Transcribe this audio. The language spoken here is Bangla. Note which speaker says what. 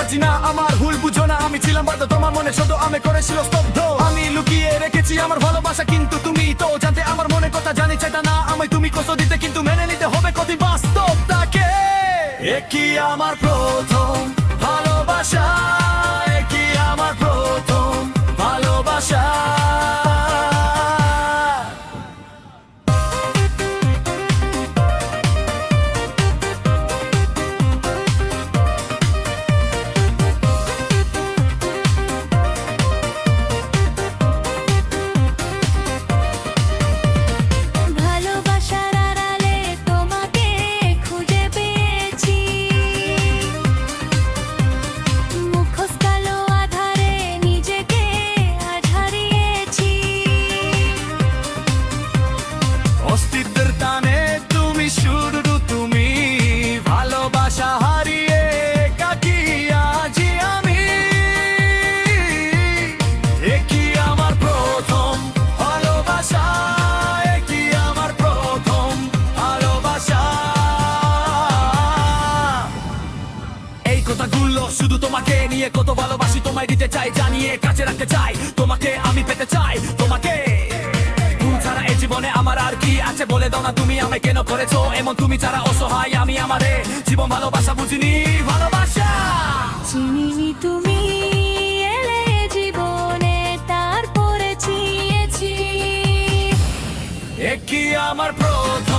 Speaker 1: বাজি না, আমার ভুল বুঝো না। আমি ছিলাম বাধ্য, তোমার মনে শুধু আমি করেছিল স্তব্ধ। আমি লুকিয়ে রেখেছি আমার ভালোবাসা, কিন্তু তুমি তো জানতে আমার মনে কথা। জানি চাইতা না আমায় তুমি কষ্ট দিতে, কিন্তু মেনে নিতে হবে কঠিন বাস্তবটাকে। একই আমার প্রথম ভালোবাসা, একই আমার প্রথম ভালোবাসা।
Speaker 2: ভালোবাসার আড়ালে তোমাকে খুঁজে পেয়েছি, মুখোশ কালো আধারে নিজেকে আজ হারিয়েছি।
Speaker 1: অস্তিত্বের টানে তুমি শুরু, তুমি ভালোবাসা হারিয়ে কাটি আজি আমি। একই আমার প্রথম ভালোবাসা, একই আমার প্রথম ভালোবাসা। এই কথাগুলো শুধু তোমাকে নিয়ে, কত ভালোবাসি তোমায় দিতে চাই, জানিয়ে কাছে রাখতে চাই তোমাকে, আমি পেতে চাই তোমাকে। তুমি ছাড়া এই জীবনে আমার আর কি আছে বলে দাও না, তুমি আমায় কেন করেছো এমন? তুমি ছাড়া অসহায় আমি, আমারে জীবন ভালোবাসা বুঝিনি ভালোবাসা।
Speaker 2: চিনিনি তুমি এলে জীবনে, তারপরে চিয়েছি।
Speaker 1: একই আমার প্রথম